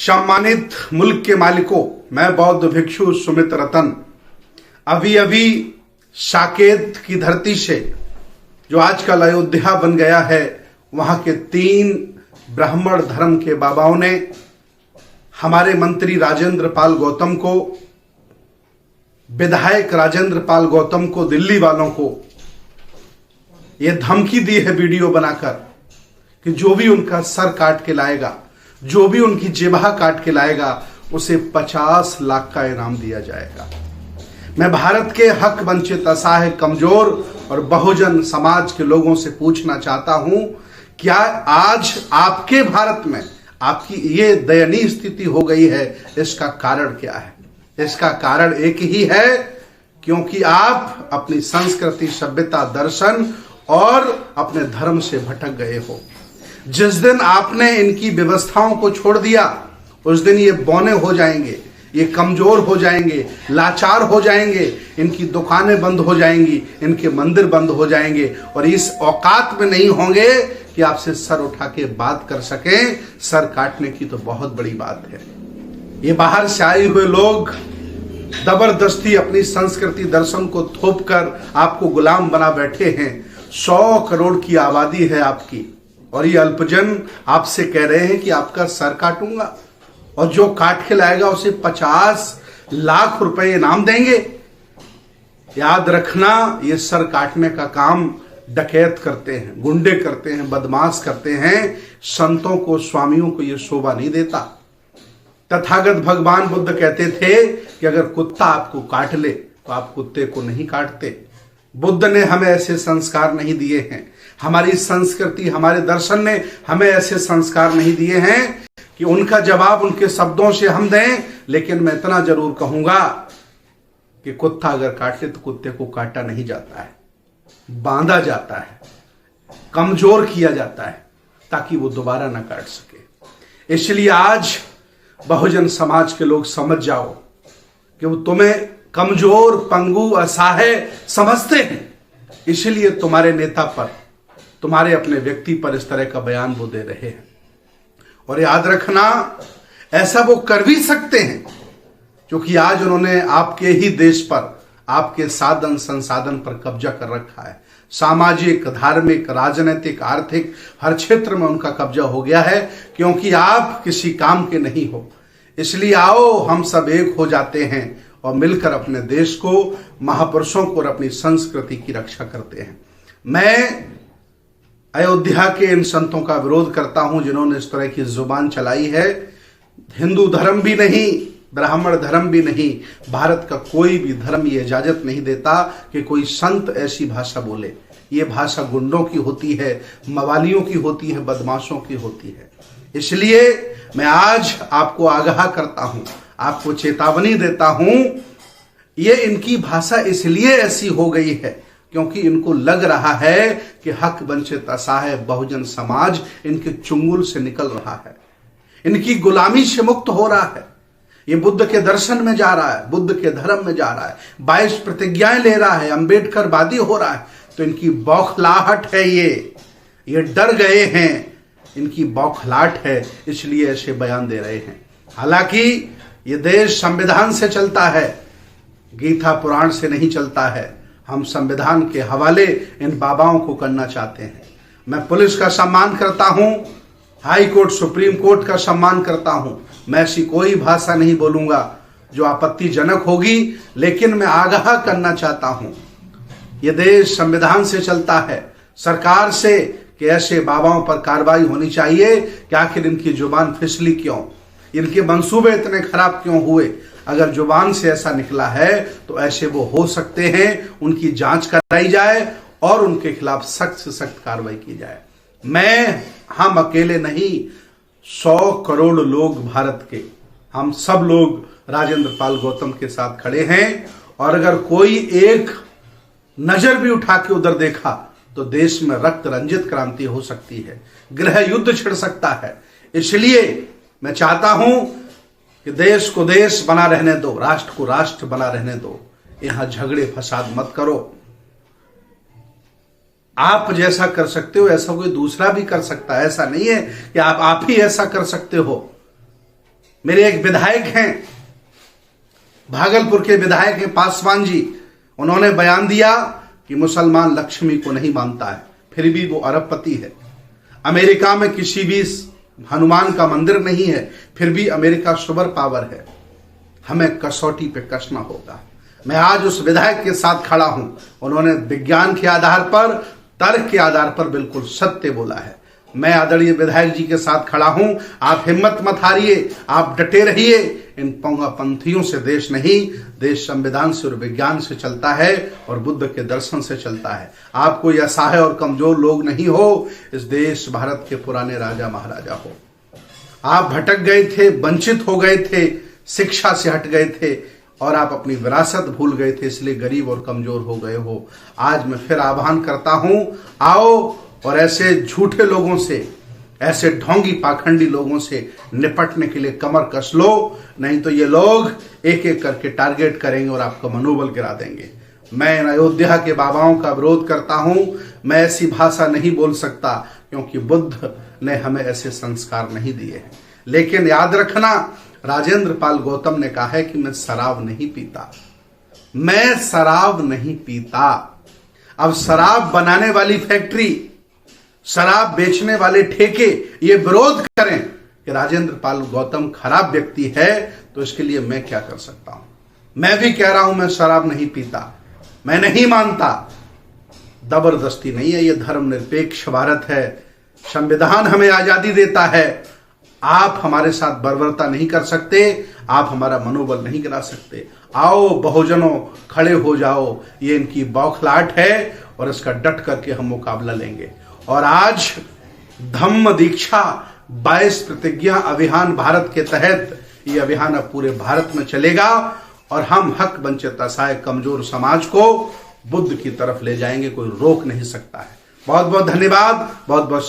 सम्मानित मुल्क के मालिकों, मैं बौद्ध भिक्षु सुमित रतन अभी अभी साकेत की धरती से जो आजकल अयोध्या बन गया है, वहां के 3 ब्राह्मण धर्म के बाबाओं ने हमारे मंत्री राजेंद्र पाल गौतम को, विधायक राजेंद्र पाल गौतम को, दिल्ली वालों को यह धमकी दी है वीडियो बनाकर कि जो भी उनका सर काट के लाएगा, जो भी उनकी जिह्वा काट के लाएगा, उसे 50 लाख का इनाम दिया जाएगा। मैं भारत के हक वंचित, असहाय, कमजोर और बहुजन समाज के लोगों से पूछना चाहता हूं, क्या आज आपके भारत में आपकी ये दयनीय स्थिति हो गई है? इसका कारण क्या है? इसका कारण एक ही है, क्योंकि आप अपनी संस्कृति, सभ्यता, दर्शन और अपने धर्म से भटक गए हो। जिस दिन आपने इनकी व्यवस्थाओं को छोड़ दिया, उस दिन ये बौने हो जाएंगे, ये कमजोर हो जाएंगे, लाचार हो जाएंगे, इनकी दुकानें बंद हो जाएंगी, इनके मंदिर बंद हो जाएंगे और इस औकात में नहीं होंगे कि आपसे सर उठा के बात कर सकें। सर काटने की तो बहुत बड़ी बात है। ये बाहर से आए हुए लोग जबरदस्ती अपनी संस्कृति, दर्शन को थोप कर आपको गुलाम बना बैठे हैं। 100 करोड़ की आबादी है आपकी, और ये अल्पजन आपसे कह रहे हैं कि आपका सर काटूंगा, और जो काट के लाएगा उसे 50 लाख रुपए इनाम देंगे। याद रखना, ये सर काटने का काम डकैत करते हैं, गुंडे करते हैं, बदमाश करते हैं। संतों को, स्वामियों को यह शोभा नहीं देता। तथागत भगवान बुद्ध कहते थे कि अगर कुत्ता आपको काट ले तो आप कुत्ते को नहीं काटते। बुद्ध ने हमें ऐसे संस्कार नहीं दिए हैं, हमारी संस्कृति, हमारे दर्शन ने हमें ऐसे संस्कार नहीं दिए हैं कि उनका जवाब उनके शब्दों से हम दें। लेकिन मैं इतना जरूर कहूंगा कि कुत्ता अगर काट ले तो कुत्ते को काटा नहीं जाता है, बांधा जाता है, कमजोर किया जाता है, ताकि वो दोबारा ना काट सके। इसलिए आज बहुजन समाज के लोग समझ जाओ कि वो तुम्हें कमजोर, पंगु, असहाय समझते हैं, इसलिए तुम्हारे नेता पर, तुम्हारे अपने व्यक्ति पर इस तरह का बयान वो दे रहे हैं। और याद रखना, ऐसा वो कर भी सकते हैं क्योंकि आज उन्होंने आपके ही देश पर, आपके साधन संसाधन पर कब्जा कर रखा है। सामाजिक, धार्मिक, राजनीतिक, आर्थिक हर क्षेत्र में उनका कब्जा हो गया है, क्योंकि आप किसी काम के नहीं हो। इसलिए आओ हम सब एक हो जाते हैं और मिलकर अपने देश को, महापुरुषों को और अपनी संस्कृति की रक्षा करते हैं। मैं अयोध्या के इन संतों का विरोध करता हूं जिन्होंने इस तरह की जुबान चलाई है। हिंदू धर्म भी नहीं, ब्राह्मण धर्म भी नहीं, भारत का कोई भी धर्म ये इजाजत नहीं देता कि कोई संत ऐसी भाषा बोले। ये भाषा गुंडों की होती है, मवालियों की होती है, बदमाशों की होती है। इसलिए मैं आज आपको आगाह करता हूं, आपको चेतावनी देता हूं, ये इनकी भाषा इसलिए ऐसी हो गई है क्योंकि इनको लग रहा है कि हक वंचित, असहाय, बहुजन समाज इनके चुंगल से निकल रहा है, इनकी गुलामी से मुक्त हो रहा है। ये बुद्ध के दर्शन में जा रहा है, बुद्ध के धर्म में जा रहा है, 22 प्रतिज्ञाएं ले रहा है, अंबेडकरवादी हो रहा है। तो इनकी बौखलाहट है, ये डर गए हैं, इनकी बौखलाहट है, इसलिए ऐसे बयान दे रहे हैं। हालांकि ये देश संविधान से चलता है, गीता पुराण से नहीं चलता है। हम संविधान के हवाले इन बाबाओं को करना चाहते हैं। मैं पुलिस का सम्मान करता हूं, हाई कोर्ट, सुप्रीम कोर्ट का सम्मान करता हूं। मैं ऐसी कोई भाषा नहीं बोलूंगा जो आपत्तिजनक होगी, लेकिन मैं आगाह करना चाहता हूं, यह देश संविधान से चलता है, सरकार से, कि ऐसे बाबाओं पर कार्रवाई होनी चाहिए कि आखिर इनकी जुबान फिसली क्यों, इनके मंसूबे इतने खराब क्यों हुए। अगर जुबान से ऐसा निकला है तो ऐसे वो हो सकते हैं, उनकी जांच कराई जाए और उनके खिलाफ सख्त से सख्त कार्रवाई की जाए। हम अकेले नहीं, 100 करोड़ लोग भारत के, हम सब लोग राजेंद्र पाल गौतम के साथ खड़े हैं। और अगर कोई एक नजर भी उठा के उधर देखा तो देश में रक्त रंजित क्रांति हो सकती है, गृह युद्ध छिड़ सकता है। इसलिए मैं चाहता हूं कि देश को देश बना रहने दो, राष्ट्र को राष्ट्र बना रहने दो, यहां झगड़े फसाद मत करो। आप जैसा कर सकते हो ऐसा कोई दूसरा भी कर सकता है। ऐसा नहीं है कि आप ही ऐसा कर सकते हो। मेरे एक विधायक हैं, भागलपुर के विधायक हैं पासवान जी, उन्होंने बयान दिया कि मुसलमान लक्ष्मी को नहीं मानता है, फिर भी वो अरबपति है। अमेरिका में किसी भी हनुमान का मंदिर नहीं है, फिर भी अमेरिका सुपर पावर है। हमें कसौटी पे कसना होगा। मैं आज उस विधायक के साथ खड़ा हूं, उन्होंने विज्ञान के आधार पर, तर्क के आधार पर बिल्कुल सत्य बोला है। मैं आदरणीय विधायक जी के साथ खड़ा हूं। आप हिम्मत मत हारिए, आप डटे रहिए। इन पंथियों से देश नहीं, देश संविधान से और विज्ञान से चलता है और बुद्ध के दर्शन से चलता है। आप कोई असहाय और कमजोर लोग नहीं हो, इस देश भारत के पुराने राजा महाराजा हो। आप भटक गए थे, वंचित हो गए थे, शिक्षा से हट गए थे और आप अपनी विरासत भूल गए थे, इसलिए गरीब और कमजोर हो गए हो। आज मैं फिर आह्वान करता हूं, आओ और ऐसे झूठे लोगों से, ऐसे ढोंगी पाखंडी लोगों से निपटने के लिए कमर कस लो, नहीं तो ये लोग एक एक करके टारगेट करेंगे और आपका मनोबल गिरा देंगे। मैं अयोध्या के बाबाओं का विरोध करता हूं। मैं ऐसी भाषा नहीं बोल सकता क्योंकि बुद्ध ने हमें ऐसे संस्कार नहीं दिए हैं। लेकिन याद रखना, राजेंद्र पाल गौतम ने कहा है कि मैं शराब नहीं पीता, मैं शराब नहीं पीता। अब शराब बनाने वाली फैक्ट्री, शराब बेचने वाले ठेके ये विरोध करें कि राजेंद्र पाल गौतम खराब व्यक्ति है, तो इसके लिए मैं क्या कर सकता हूं? मैं भी कह रहा हूं मैं शराब नहीं पीता, मैं नहीं मानता। जबरदस्ती नहीं है, ये धर्मनिरपेक्ष भारत है, संविधान हमें आजादी देता है। आप हमारे साथ बर्बरता नहीं कर सकते, आप हमारा मनोबल नहीं गिरा सकते। आओ बहुजनों, खड़े हो जाओ। ये इनकी बौखलाहट है और इसका डट करके हम मुकाबला लेंगे। और आज धम्म दीक्षा 22 प्रतिज्ञा अभियान भारत के तहत, ये अभियान अब पूरे भारत में चलेगा और हम हक वंचित असहाय कमजोर समाज को बुद्ध की तरफ ले जाएंगे, कोई रोक नहीं सकता है। बहुत बहुत धन्यवाद, बहुत बहुत